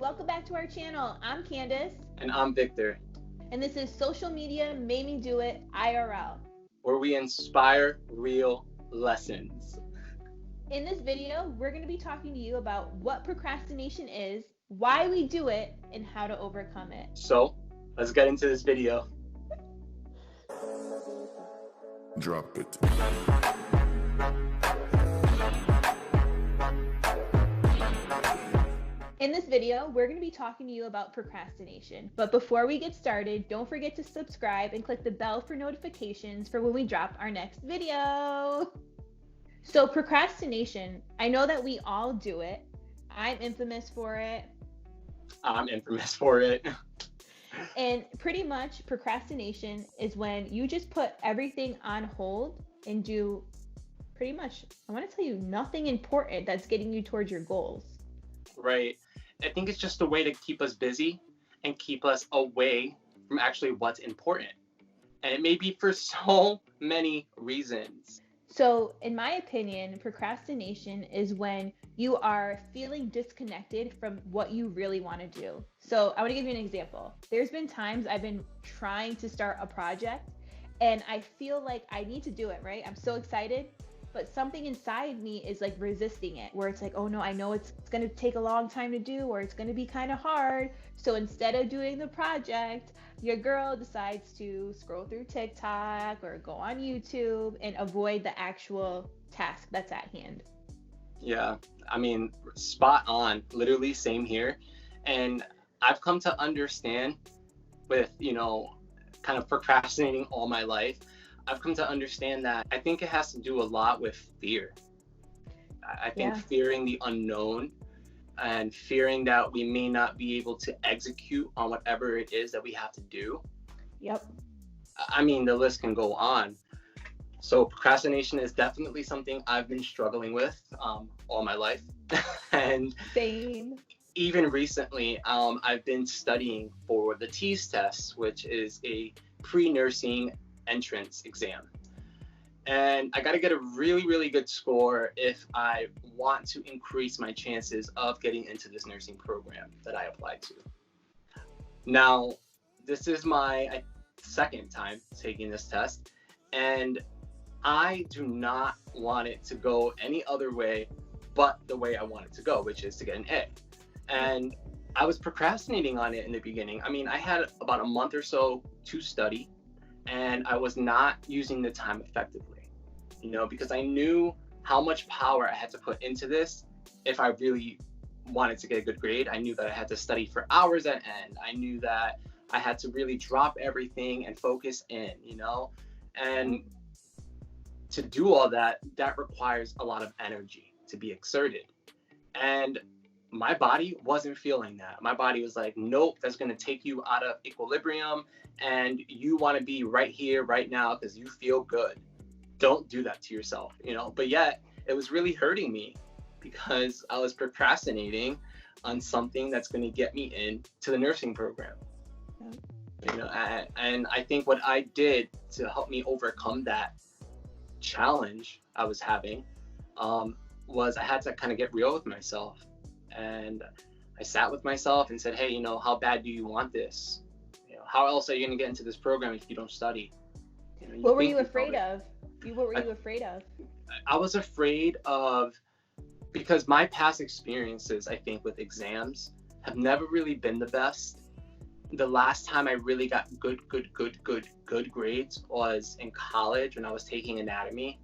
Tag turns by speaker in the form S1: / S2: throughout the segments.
S1: Welcome back to our channel. I'm Candace,
S2: And I'm Victor,
S1: and this is Social Media Made Me Do It IRL.
S2: where we inspire real lessons.
S1: In this video, we're going to be talking to you about what procrastination is, why we do it, and how to overcome it.
S2: So, let's get into this video.
S3: Drop it.
S1: In this video, we're going to be talking to you about procrastination. But before we get started, don't forget to subscribe and click the bell for notifications for when we drop our next video. So procrastination, I know that we all do it. I'm infamous for it.
S2: I'm infamous for it.
S1: And pretty much procrastination is when you just put everything on hold and do pretty much, I want to tell you, nothing important that's getting you towards your goals.
S2: Right. I think it's just a way to keep us busy and keep us away from actually what's important. And it may be for so many reasons.
S1: So, in my opinion, procrastination is when you are feeling disconnected from what you really want to do. So, I want to give you an example. There's been times I've been trying to start a project and I feel like I need to do it, right? I'm so excited, but something inside me is like resisting it, where it's like, oh no, I know it's going to take a long time to do, or it's going to be kind of hard. So instead of doing the project, your girl decides to scroll through TikTok or go on YouTube and avoid the actual task that's at hand.
S2: Yeah. I mean, spot on. Literally, same here. And I've come to understand with, kind of procrastinating all my life. I've come to understand that I think it has to do a lot with fear. I think fearing the unknown and fearing that we may not be able to execute on whatever it is that we have to do.
S1: Yep.
S2: I mean, the list can go on. So procrastination is definitely something I've been struggling with all my life. And
S1: Same.
S2: even recently, I've been studying for the TEAS test, which is a pre-nursing entrance exam. And I got to get a really, really good score if I want to increase my chances of getting into this nursing program that I applied to. Now, this is my second time taking this test, and I do not want it to go any other way but the way I want it to go, which is to get an A. And I was procrastinating on it in the beginning. I mean, I had about a month or so to study, and I was not using the time effectively, because I knew how much power I had to put into this. If I really wanted to get a good grade, I knew that I had to study for hours at end. I knew that I had to really drop everything and focus in, and to do all that requires a lot of energy to be exerted. And my body wasn't feeling that. My body was like, nope, that's going to take you out of equilibrium, and you want to be right here, right now, because you feel good. Don't do that to yourself, But yet, it was really hurting me because I was procrastinating on something that's going to get me into the nursing program. And I think what I did to help me overcome that challenge I was having was I had to kind of get real with myself. And I sat with myself and said, hey, how bad do you want this? How else are you going to get into this program if you don't study?
S1: What were you afraid of? What were you afraid of?
S2: I was afraid of, because my past experiences, I think, with exams have never really been the best. The last time I really got good grades was in college when I was taking anatomy.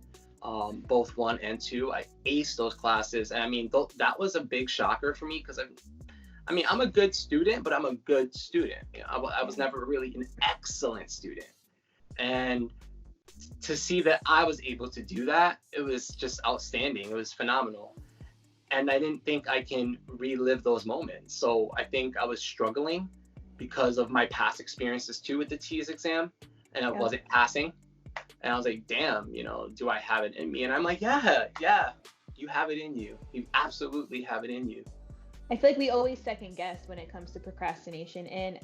S2: Both 1 and 2. I aced those classes, and I mean that was a big shocker for me because I'm a good student, but I'm a good student. I was never really an excellent student, and to see that I was able to do that, it was just outstanding. It was phenomenal, and I didn't think I can relive those moments. So I think I was struggling because of my past experiences too with the TEAS exam, and I wasn't passing. And I was like, damn, do I have it in me? And I'm like, yeah, you have it in you. You absolutely have it in you.
S1: I feel like we always second guess when it comes to procrastination. And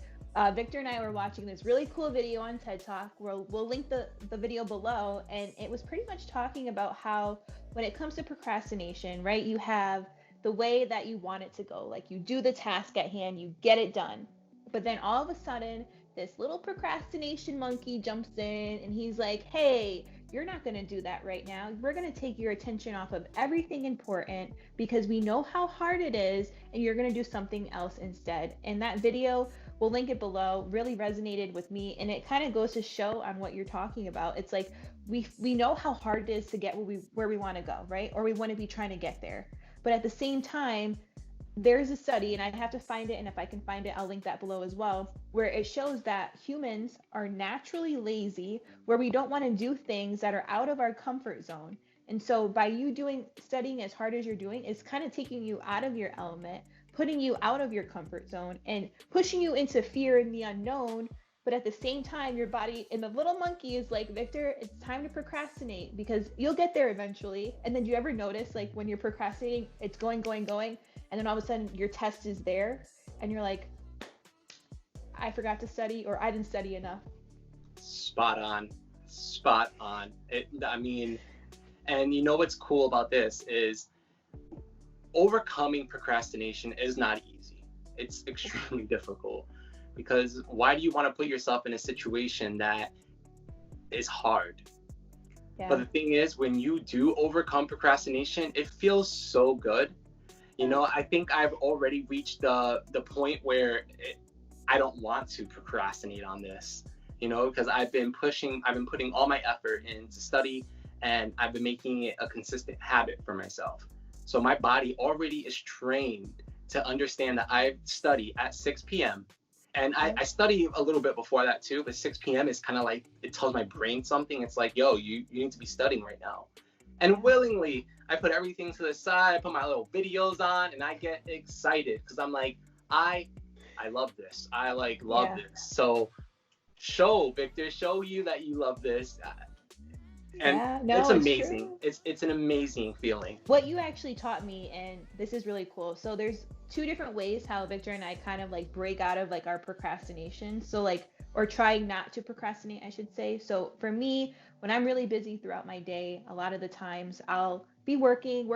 S1: Victor and I were watching this really cool video on TED Talk. We'll link the video below. And it was pretty much talking about how when it comes to procrastination, right, you have the way that you want it to go. Like you do the task at hand, you get it done. But then all of a sudden, this little procrastination monkey jumps in and he's like, hey, you're not going to do that right now. We're going to take your attention off of everything important because we know how hard it is, and you're going to do something else instead. And that video, we'll link it below, really resonated with me. And it kind of goes to show on what you're talking about. It's like we know how hard it is to get where we want to go, right? Or we want to be trying to get there. But at the same time, there's a study, and I have to find it, and if I can find it, I'll link that below as well, where it shows that humans are naturally lazy, where we don't want to do things that are out of our comfort zone. And so by you studying as hard as you're doing, it's kind of taking you out of your element, putting you out of your comfort zone, and pushing you into fear and the unknown. But at the same time, your body and the little monkey is like, Victor, it's time to procrastinate because you'll get there eventually. And then do you ever notice, like, when you're procrastinating, it's going, and then all of a sudden your test is there and you're like, I forgot to study, or I didn't study enough.
S2: Spot on. And you know what's cool about this is overcoming procrastination is not easy. It's extremely difficult, because why do you want to put yourself in a situation that is hard?
S1: Yeah.
S2: But the thing is, when you do overcome procrastination, it feels so good. You know, I think I've already reached the point where I don't want to procrastinate on this, you know, because I've been putting all my effort into study, and I've been making it a consistent habit for myself. So my body already is trained to understand that I study at 6 p.m. And I study a little bit before that too, but 6 p.m. is kind of like, it tells my brain something. It's like, yo, you need to be studying right now. And willingly, I put everything to the side, I put my little videos on, and I get excited because I'm like, I love this. I love this. So Victor, show you that you love this. And it's amazing. It's an amazing feeling.
S1: What you actually taught me, and this is really cool. So there's two different ways how Victor and I kind of like break out of like our procrastination. So like, or trying not to procrastinate, I should say. So for me, when I'm really busy throughout my day, a lot of the times I'll be working,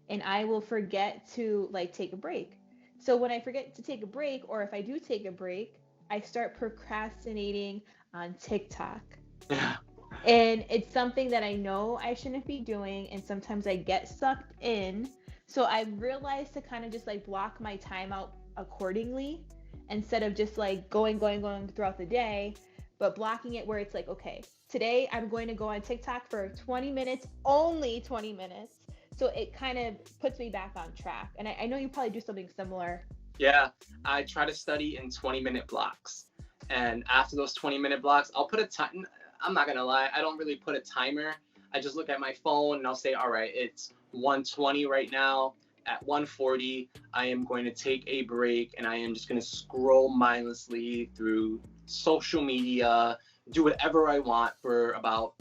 S1: and I will forget to like take a break. So when I forget to take a break, or if I do take a break, I start procrastinating on TikTok.
S2: Yeah.
S1: And it's something that I know I shouldn't be doing, and sometimes I get sucked in. So I realized to kind of just like block my time out accordingly, instead of just like going throughout the day, but blocking it where it's like, okay, today I'm going to go on TikTok for 20 minutes, only 20 minutes. So it kind of puts me back on track. And I know you probably do something similar.
S2: Yeah, I try to study in 20-minute blocks. And after those 20-minute blocks, I'll put a time. I'm not going to lie, I don't really put a timer. I just look at my phone and I'll say, all right, it's 1:20 right now. At 1:40, I am going to take a break, and I am just going to scroll mindlessly through social media, do whatever I want for about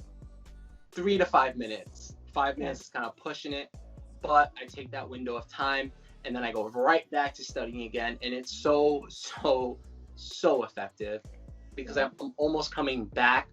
S2: 3 to 5 minutes. 5 minutes is kind of pushing it, but I take that window of time, and then I go right back to studying again. And it's so effective, because I'm almost coming back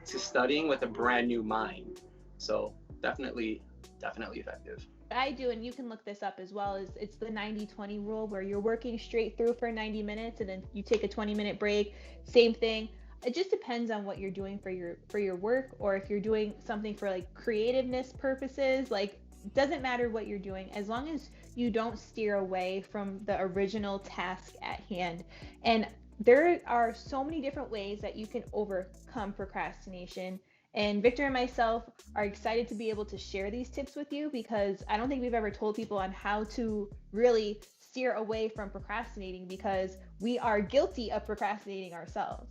S2: to studying with a brand new mind. So definitely effective.
S1: What I do, and you can look this up as well, is it's the 90-20 rule, where you're working straight through for 90 minutes and then you take a 20-minute break. Same thing. It just depends on what you're doing for your work, or if you're doing something for like creativeness purposes. Like, it doesn't matter what you're doing, as long as you don't steer away from the original task at hand. And there are so many different ways that you can overcome procrastination. And Victor and myself are excited to be able to share these tips with you, because I don't think we've ever told people on how to really steer away from procrastinating, because we are guilty of procrastinating ourselves.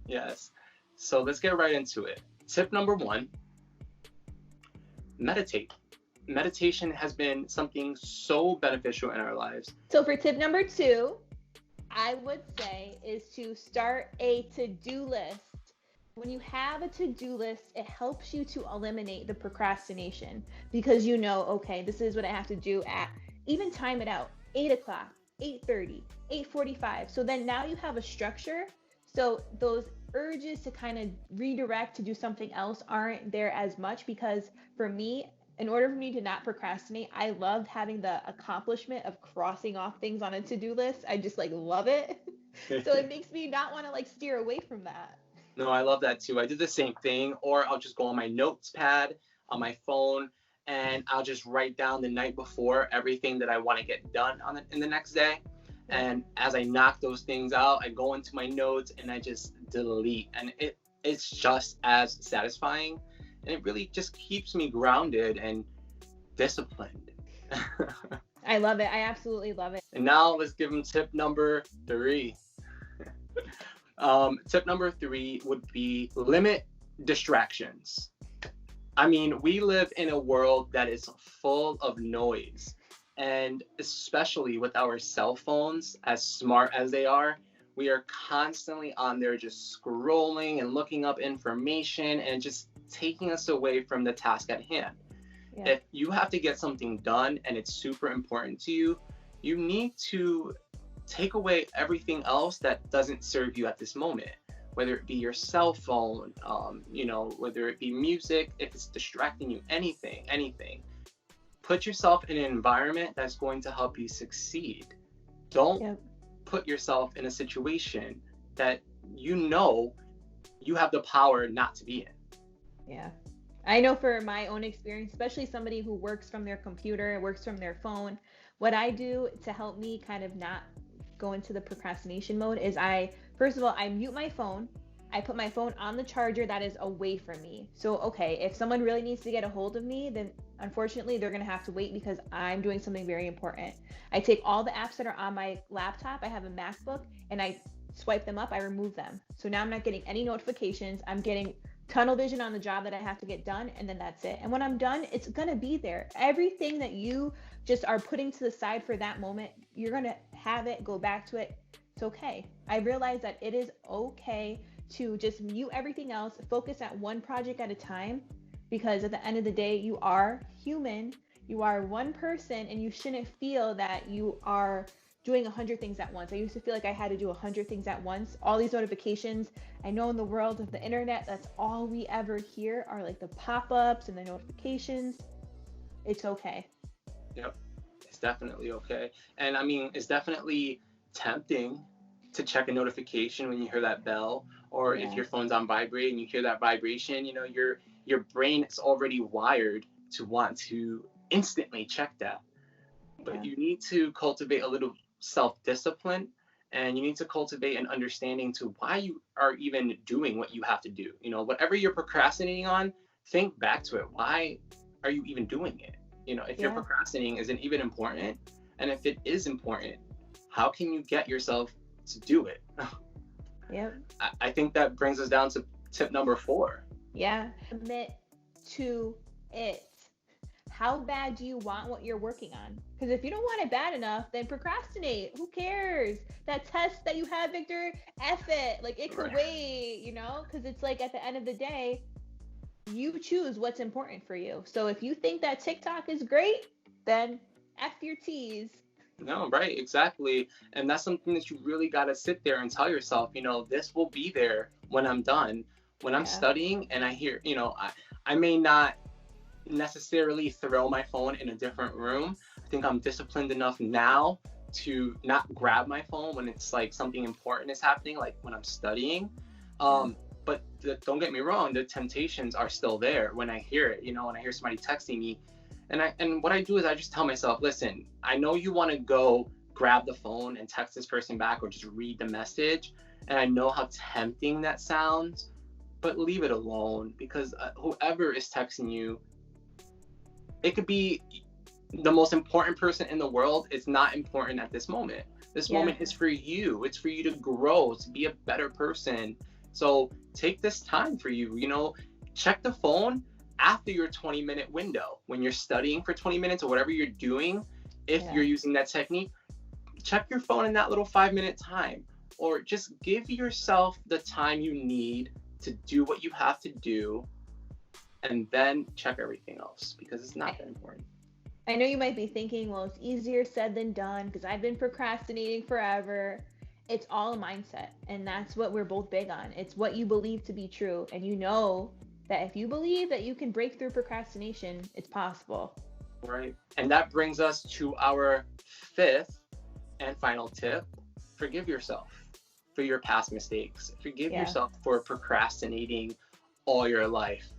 S2: Yes. So let's get right into it. Tip number 1, meditate. Meditation has been something so beneficial in our lives.
S1: So for tip number 2, I would say is to start a to-do list. When you have a to-do list, it helps you to eliminate the procrastination, because you know, okay, this is what I have to do at, even time it out, 8 o'clock, 8:30, 8:45. So then now you have a structure. So those urges to kind of redirect to do something else aren't there as much, because for me, in order for me to not procrastinate, I loved having the accomplishment of crossing off things on a to-do list. I just like love it. So it makes me not want to like steer away from that.
S2: No, I love that too. I do the same thing, or I'll just go on my notes pad on my phone and I'll just write down the night before everything that I want to get done in the next day. And as I knock those things out, I go into my notes and I just delete. And it's just as satisfying. And it really just keeps me grounded and disciplined.
S1: I love it. I absolutely love it.
S2: And now let's give them tip number 3. Tip number 3 would be limit distractions. I mean, we live in a world that is full of noise. And especially with our cell phones, as smart as they are, we are constantly on there just scrolling and looking up information and just taking us away from the task at hand. Yeah. If you have to get something done and it's super important to you, you need to take away everything else that doesn't serve you at this moment, whether it be your cell phone, whether it be music, if it's distracting you, anything. Put yourself in an environment that's going to help you succeed. Don't put yourself in a situation that you have the power not to be in.
S1: Yeah. I know for my own experience, especially somebody who works from their computer, works from their phone, what I do to help me kind of not go into the procrastination mode is first of all, I mute my phone. I put my phone on the charger that is away from me. So, okay, if someone really needs to get a hold of me, then unfortunately they're going to have to wait because I'm doing something very important. I take all the apps that are on my laptop. I have a MacBook and I swipe them up. I remove them. So now I'm not getting any notifications. I'm getting tunnel vision on the job that I have to get done. And then that's it. And when I'm done, it's going to be there. Everything that you just are putting to the side for that moment, you're going to have it, go back to it. It's okay. I realize that it is okay to just mute everything else, focus at one project at a time, because at the end of the day, you are human, you are one person, and you shouldn't feel that you are doing 100 things at once. I used to feel like I had to do 100 things at once. All these notifications, I know in the world of the internet, that's all we ever hear are like the pop-ups and the notifications. It's okay.
S2: Yep, it's definitely okay. And I mean, it's definitely tempting to check a notification when you hear that bell, or if your phone's on vibrate and you hear that vibration, your brain is already wired to want to instantly check that. But you need to cultivate a little self-discipline, and you need to cultivate an understanding to why you are even doing what you have to do. Whatever you're procrastinating on, think back to it. Why are you even doing it? If you're procrastinating isn't even important, and if it is important, how can you get yourself to do it?
S1: Yep.
S2: I think that brings us down to tip number 4.
S1: Yeah. Commit to it. How bad do you want what you're working on? Because if you don't want it bad enough, then procrastinate. Who cares? That test that you have, Victor, F it. Like, it could wait, because it's like at the end of the day, you choose what's important for you. So if you think that TikTok is great, then F your T's.
S2: No, right, exactly. And that's something that you really got to sit there and tell yourself, this will be there when I'm done. When I'm studying and I hear, I may not necessarily throw my phone in a different room. I think I'm disciplined enough now to not grab my phone when it's like something important is happening, like when I'm studying. But don't get me wrong, the temptations are still there when I hear it, when I hear somebody texting me. And what I do is I just tell myself, listen, I know you want to go grab the phone and text this person back or just read the message. And I know how tempting that sounds, but leave it alone, because whoever is texting you, it could be the most important person in the world. It's not important at this moment. This moment is for you. It's for you to grow, to be a better person. So take this time for you, check the phone after your 20-minute window. When you're studying for 20 minutes or whatever you're doing, if you're using that technique, check your phone in that little 5-minute time, or just give yourself the time you need to do what you have to do, and then check everything else, because it's not that important.
S1: I know you might be thinking, well, it's easier said than done because I've been procrastinating forever. It's all a mindset, and that's what we're both big on. It's what you believe to be true, and that if you believe that you can break through procrastination, it's possible.
S2: Right. And that brings us to our fifth and final tip. Forgive yourself for your past mistakes. Forgive yourself for procrastinating all your life.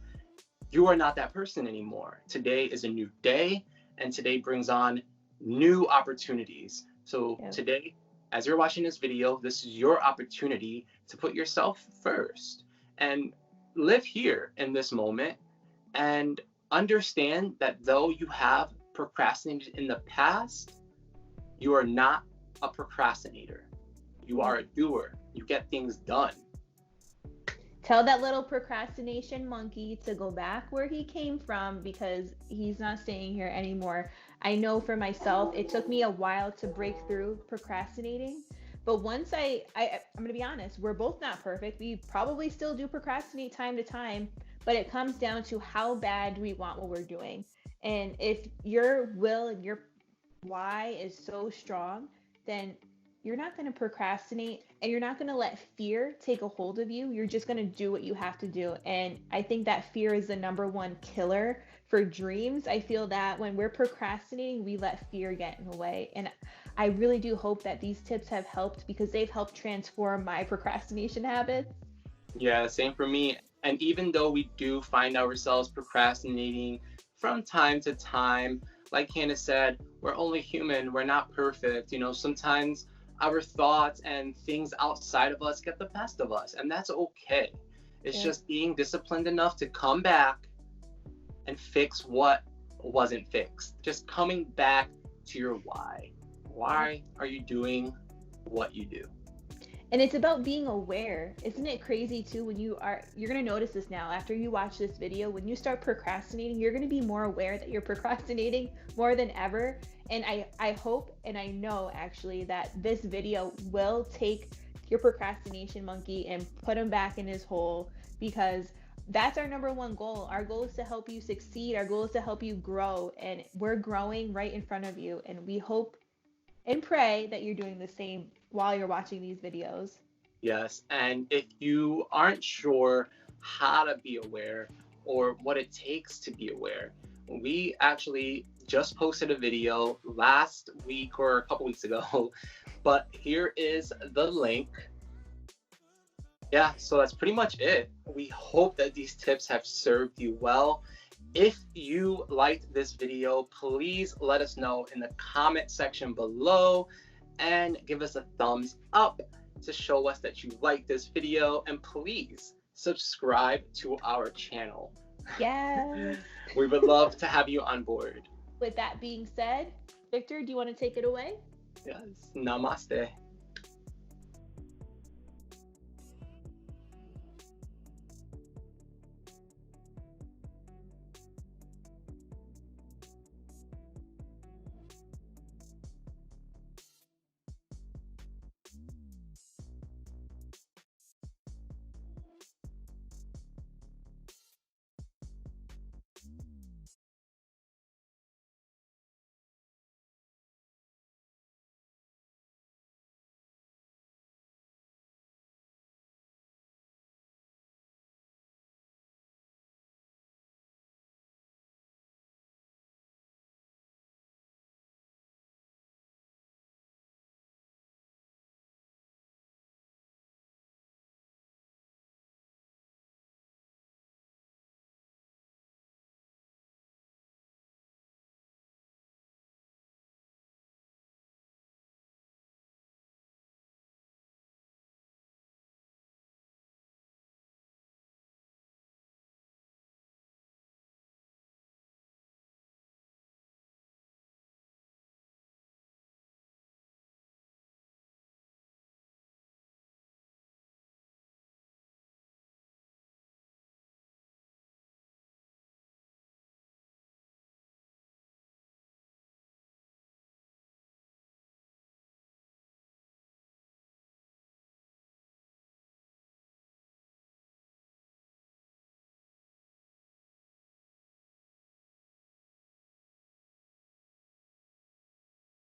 S2: You are not that person anymore. Today is a new day, and today brings on new opportunities. So today, as you're watching this video, this is your opportunity to put yourself first and live here in this moment and understand that though you have procrastinated in the past, you are not a procrastinator. You are a doer. You get things done.
S1: Tell that little procrastination monkey to go back where he came from, because he's not staying here anymore. I know for myself, it took me a while to break through procrastinating. But once I'm going to be honest, we're both not perfect. We probably still do procrastinate time to time, but it comes down to how bad do we want what we're doing. And if your will and your why is so strong, then you're not going to procrastinate and you're not going to let fear take a hold of you. You're just going to do what you have to do. And I think that fear is the number one killer for dreams. I feel that when we're procrastinating, we let fear get in the way. And I really do hope that these tips have helped, because they've helped transform my procrastination habits.
S2: Yeah, same for me. And even though we do find ourselves procrastinating from time to time, like Hannah said, we're only human. We're not perfect. You know, sometimes our thoughts and things outside of us get the best of us, and that's okay. It's just being disciplined enough to come back and fix what wasn't fixed. Just coming back to your why. Why are you doing what you do?
S1: And it's about being aware. Isn't it crazy too, when you're going to notice this now after you watch this video, when you start procrastinating, you're going to be more aware that you're procrastinating more than ever. And I hope, and I know actually, that this video will take your procrastination monkey and put him back in his hole, because that's our number one goal. Our goal is to help you succeed. Our goal is to help you grow, and we're growing right in front of you. And we hope and pray that you're doing the same while you're watching these videos.
S2: Yes, and if you aren't sure how to be aware or what it takes to be aware, we actually just posted a video last week or a couple weeks ago, but here is the link. Yeah, so that's pretty much it. We hope that these tips have served you well. If you liked this video, please let us know in the comment section below and give us a thumbs up to show us that you like this video, and please subscribe to our channel.
S1: Yes.
S2: We would love to have you on board.
S1: With that being said, Victor, do you want to take it away?
S2: Yes. Namaste.